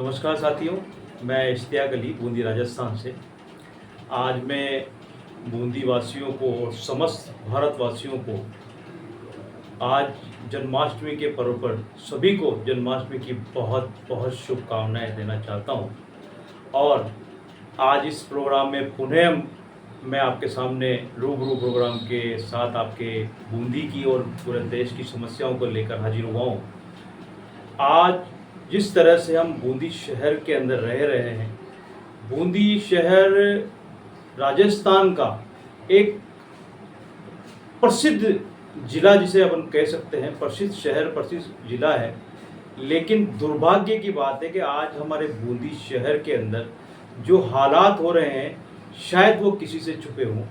नमस्कार साथियों, मैं इश्तियाक अली बूंदी राजस्थान से। आज मैं बूंदी वासियों को और समस्त भारतवासियों को आज जन्माष्टमी के पर्व पर सभी को जन्माष्टमी की बहुत बहुत शुभकामनाएं देना चाहता हूं। और आज इस प्रोग्राम में पुनः मैं आपके सामने रूबरू प्रोग्राम के साथ आपके बूंदी की और पूरे देश की समस्याओं को लेकर हाजिर हुआ हूँ। आज जिस तरह से हम बूंदी शहर के अंदर रह रहे हैं, बूंदी शहर राजस्थान का एक प्रसिद्ध जिला जिसे अपन कह सकते हैं, प्रसिद्ध शहर प्रसिद्ध जिला है। लेकिन दुर्भाग्य की बात है कि आज हमारे बूंदी शहर के अंदर जो हालात हो रहे हैं शायद वो किसी से छुपे हों।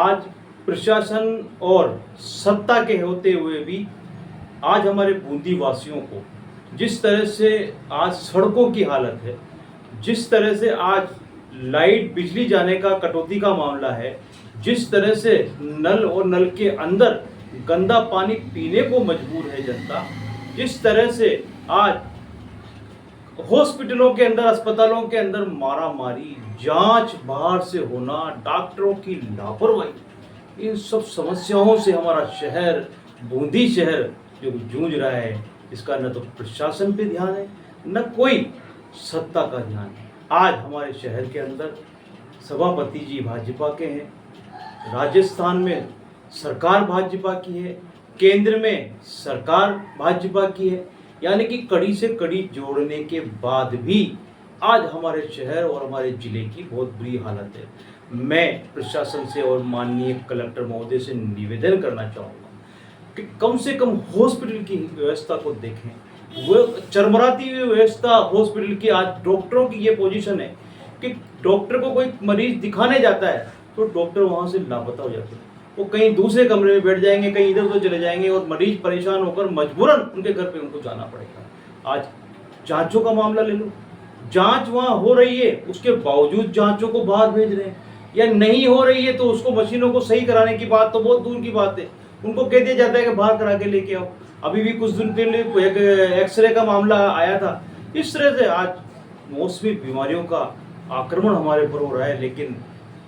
आज प्रशासन और सत्ता के होते हुए भी आज हमारे बूंदी वासियों को जिस तरह से आज सड़कों की हालत है, जिस तरह से आज लाइट बिजली जाने का कटौती का मामला है, जिस तरह से नल और नल के अंदर गंदा पानी पीने को मजबूर है जनता, जिस तरह से आज हॉस्पिटलों के अंदर अस्पतालों के अंदर मारामारी, जांच बाहर से होना, डॉक्टरों की लापरवाही, इन सब समस्याओं से हमारा शहर बूंदी शहर जो जूझ रहा है, इसका न तो प्रशासन पे ध्यान है न कोई सत्ता का ध्यान है। आज हमारे शहर के अंदर सभापति जी भाजपा के हैं, राजस्थान में सरकार भाजपा की है, केंद्र में सरकार भाजपा की है, यानी कि कड़ी से कड़ी जोड़ने के बाद भी आज हमारे शहर और हमारे ज़िले की बहुत बुरी हालत है। मैं प्रशासन से और माननीय कलेक्टर महोदय से निवेदन करना चाहूँगा कि कम से कम हॉस्पिटल की व्यवस्था को देखें। वो चरमराती हुई व्यवस्था हॉस्पिटल की, आज डॉक्टरों की ये पोजीशन है कि डॉक्टर को कोई मरीज दिखाने जाता है तो डॉक्टर वहाँ से लापता हो जाते हैं, वो कहीं दूसरे कमरे में बैठ जाएंगे, कहीं इधर उधर चले जाएंगे और मरीज परेशान होकर मजबूरन उनके घर पे उनको जाना पड़ेगा। आज जांचों का मामला ले लो, जांच वहाँ हो रही है, उसके बावजूद जांचों को बाहर भेज रहे हैं, या नहीं हो रही है तो उसको मशीनों को सही कराने की बात तो बहुत दूर की बात है, उनको कह दिया जाता है कि बाहर करा के लेके आओ। अभी भी कुछ दिन पहले एक एक्सरे का मामला आया था। इस तरह से आज मौसमी बीमारियों का आक्रमण हमारे पर हो रहा है, लेकिन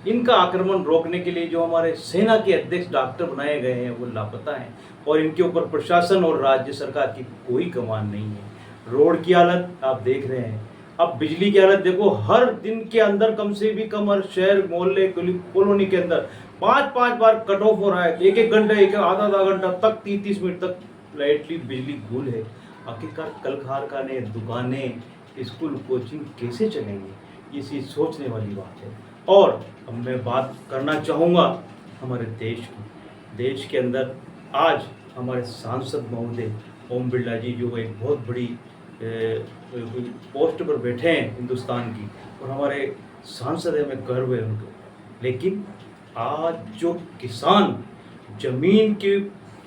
इनका आक्रमण रोकने के लिए जो हमारे सेना के अध्यक्ष डॉक्टर बनाए गए हैं वो लापता हैं और इनके ऊपर प्रशासन और राज्य सरकार की कोई कमान नहीं है। रोड की हालत आप देख रहे हैं, अब बिजली की हालत देखो, हर दिन के अंदर कम से भी कम हर शहर मोहल्ले कॉलोनी के अंदर 5-5 बार कट ऑफ हो रहा है। एक घंटा, एक आधा घंटा तक, 30 मिनट तक लाइटली बिजली गुल है। आखिरकार कल कारखाने, दुकानें, स्कूल, कोचिंग कैसे चलेंगे, ये चीज़ सोचने वाली बात है। और अब मैं बात करना चाहूँगा हमारे देश की। देश के अंदर आज हमारे सांसद महोदय ओम बिरला जी जो एक बहुत बड़ी पोस्ट पर बैठे हैं हिंदुस्तान की, और हमारे सांसद हैं, हमें गर्व है उनको। लेकिन आज जो किसान जमीन के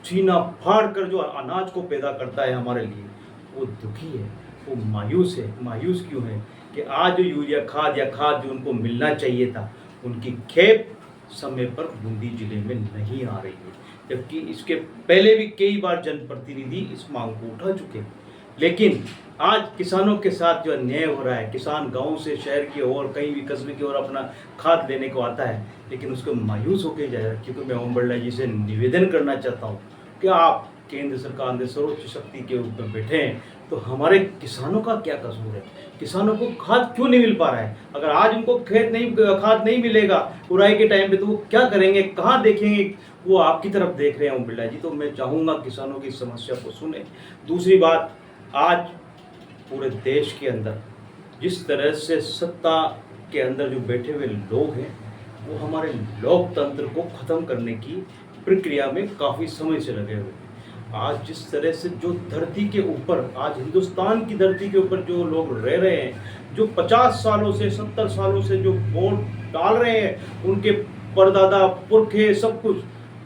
छीना फाड़ कर जो अनाज को पैदा करता है हमारे लिए, वो दुखी है, वो मायूस है। मायूस क्यों है कि आज जो यूरिया खाद या खाद जो उनको मिलना चाहिए था, उनकी खेप समय पर बूंदी जिले में नहीं आ रही है, जबकि इसके पहले भी कई बार जनप्रतिनिधि इस मांग को उठा चुके हैं। लेकिन आज किसानों के साथ जो अन्याय हो रहा है, किसान गांव से शहर की ओर, कहीं भी कस्बे की ओर अपना खाद लेने को आता है, लेकिन उसको मायूस होकर जा रहा है। क्योंकि मैं ओम बिरला जी से निवेदन करना चाहता हूँ कि आप केंद्र सरकार ने सर्वोच्च शक्ति के रूप में बैठे हैं, तो हमारे किसानों का क्या कसूर है? किसानों को खाद क्यों नहीं मिल पा रहा है? अगर आज उनको खाद नहीं मिलेगा उड़ाई के टाइम पे, तो वो क्या करेंगे, कहाँ देखेंगे? वो आपकी तरफ देख रहे हैं ओम बिरला जी। तो मैं चाहूँगा किसानों की समस्या को सुने। दूसरी बात, आज पूरे देश के अंदर जिस तरह से सत्ता के अंदर जो बैठे हुए लोग हैं, वो हमारे लोकतंत्र को ख़त्म करने की प्रक्रिया में काफ़ी समय से लगे हुए हैं। आज जिस तरह से जो धरती के ऊपर, आज हिंदुस्तान की धरती के ऊपर जो लोग रह रहे हैं, जो 50 सालों से 70 सालों से जो वोट डाल रहे हैं, उनके परदादा पुरखे सब कुछ,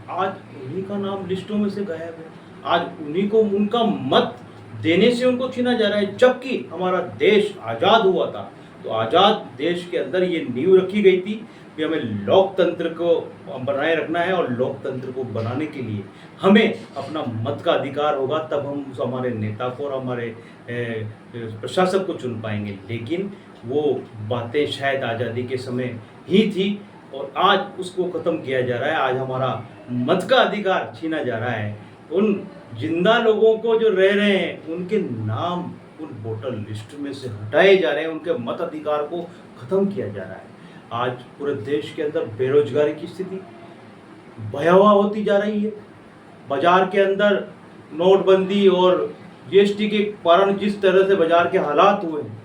आज उन्हीं का नाम लिस्टों में से गायब है। आज उन्हीं को उनका मत देने से उनको छीना जा रहा है। जबकि हमारा देश आज़ाद हुआ था, तो आज़ाद देश के अंदर ये नींव रखी गई थी कि हमें लोकतंत्र को बनाए रखना है, और लोकतंत्र को बनाने के लिए हमें अपना मत का अधिकार होगा, तब हम हमारे नेता को और हमारे प्रशासक को चुन पाएंगे। लेकिन वो बातें शायद आज़ादी के समय ही थी, और आज उसको ख़त्म किया जा रहा है। आज हमारा मत का अधिकार छीना जा रहा है। उन जिंदा लोगों को जो रह रहे हैं उनके नाम उन वोटर लिस्ट में से हटाए जा रहे हैं, उनके मत अधिकार को ख़त्म किया जा रहा है। आज पूरे देश के अंदर बेरोजगारी की स्थिति भयावह होती जा रही है। बाजार के अंदर नोटबंदी और जीएसटी के कारण जिस तरह से बाजार के हालात हुए हैं,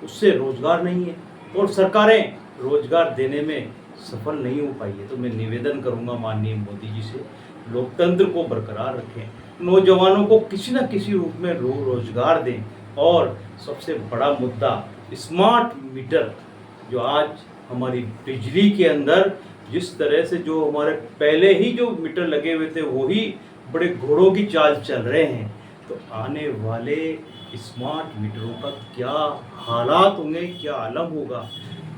उससे रोजगार नहीं है और सरकारें रोजगार देने में सफल नहीं हो पाई है। तो मैं निवेदन करूंगा माननीय मोदी जी से, लोकतंत्र को बरकरार रखें, नौजवानों को किसी न किसी रूप में रोजगार दें, और सबसे बड़ा मुद्दा स्मार्ट मीटर, जो आज हमारी बिजली के अंदर जिस तरह से जो हमारे पहले ही जो मीटर लगे हुए थे वही बड़े घोड़ों की चाल चल रहे हैं, तो आने वाले स्मार्ट मीटरों का क्या हालात होंगे, क्या आलम होगा।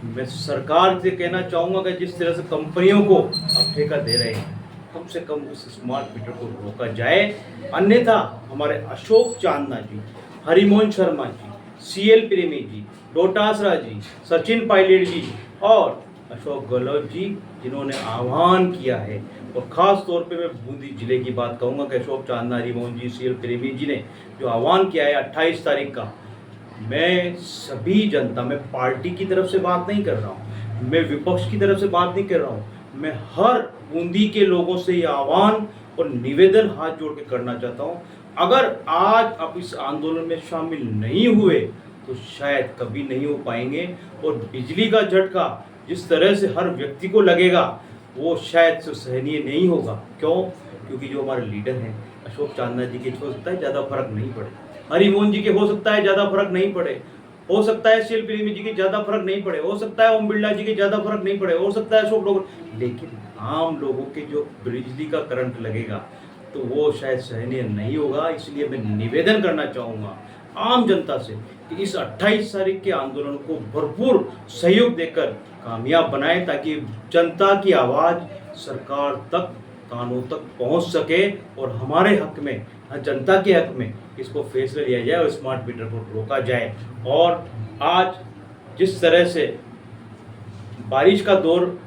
मैं सरकार से कहना चाहूँगा कि जिस तरह से कंपनियों को अब ठेका दे रहे हैं, कम से कम उस स्मार्ट मीटर को रोका जाए। अन्यथा हमारे अशोक चांदना जी, हरिमोहन शर्मा जी, सीएल प्रेमी जी, डोटासरा जी, सचिन पायलट जी और अशोक गहलोत जी, जिन्होंने आह्वान किया है, और ख़ास तौर पे मैं बूंदी जिले की बात कहूँगा कि अशोक चांदना, हरिमोहन जी, सीएल प्रेमी जी ने जो आह्वान किया है 28 तारीख का, मैं सभी जनता, मैं पार्टी की तरफ से बात नहीं कर रहा हूँ, मैं विपक्ष की तरफ से बात नहीं कर रहा हूँ, मैं हर बूंदी के लोगों से ये आह्वान और निवेदन हाथ जोड़ के करना चाहता हूँ। अगर आज आप इस आंदोलन में शामिल नहीं हुए तो शायद कभी नहीं हो पाएंगे, और बिजली का झटका जिस तरह से हर व्यक्ति को लगेगा वो शायद से सहनीय नहीं होगा। क्यों? क्योंकि जो हमारे लीडर हैं अशोक चांदना जी के हो सकता है ज़्यादा फर्क नहीं पड़े, हरिमोहन जी के हो सकता है ज़्यादा फर्क नहीं पड़े, हो सकता है सीएल प्रेमी जी के ज़्यादा फर्क नहीं पड़े, हो सकता है ओम बिरला जी के ज़्यादा फर्क नहीं पड़े, हो सकता है अशोक लोग, लेकिन आम लोगों के जो बिजली का करंट लगेगा तो वो शायद सहनीय नहीं होगा। इसलिए मैं निवेदन करना चाहूँगा आम जनता से कि इस 28 तारीख के आंदोलन को भरपूर सहयोग देकर कामयाब बनाएं, ताकि जनता की आवाज़ सरकार तक, कानों तक पहुंच सके, और हमारे हक में, जनता के हक में इसको फैसला लिया जाए और स्मार्ट मीटर को रोका जाए। और आज जिस तरह से बारिश का दौर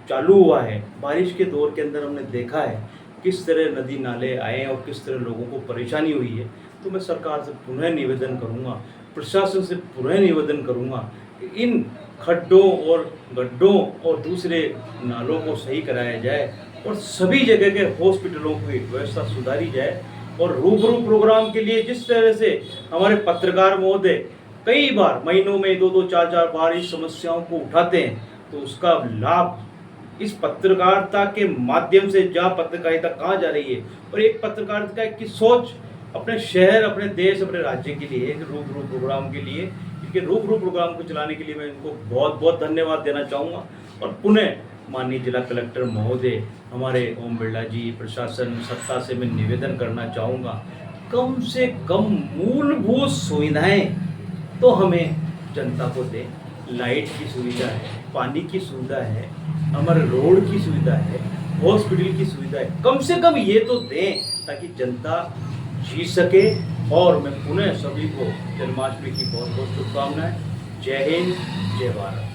चालू हुआ है, बारिश के दौर के अंदर हमने देखा है किस तरह नदी नाले आए हैं और किस तरह लोगों को परेशानी हुई है। तो मैं सरकार से पुनः निवेदन करूंगा, प्रशासन से पुनः निवेदन करूंगा कि इन खड्डों और गड्ढों और दूसरे नालों को सही कराया जाए, और सभी जगह के हॉस्पिटलों की व्यवस्था सुधारी जाए। और रूबरू प्रोग्राम के लिए जिस तरह से हमारे पत्रकार महोदय कई बार महीनों में 2-2, 4-4 बार इस समस्याओं को उठाते हैं, तो उसका लाभ इस पत्रकारिता के माध्यम से, जहाँ पत्रकारिता कहाँ जा रही है, और एक पत्रकारिता की सोच अपने शहर, अपने देश, अपने राज्य के लिए, रूबरू प्रोग्राम के लिए, इनके रूबरू प्रोग्राम को चलाने के लिए मैं इनको बहुत बहुत धन्यवाद देना चाहूँगा। और पुनः माननीय जिला कलेक्टर महोदय, हमारे ओम बिरला जी, प्रशासन, सत्ता से मैं निवेदन करना चाहूँगा, कम से कम मूलभूत सुविधाएं तो हमें जनता को दें। लाइट की सुविधा है, पानी की सुविधा है, हमारे रोड की सुविधा है, हॉस्पिटल की सुविधा है, कम से कम ये तो दें ताकि जनता जी सके। और मैं पुनः सभी को जन्माष्टमी की बहुत बहुत शुभकामनाएं। जय हिंद, जय भारत।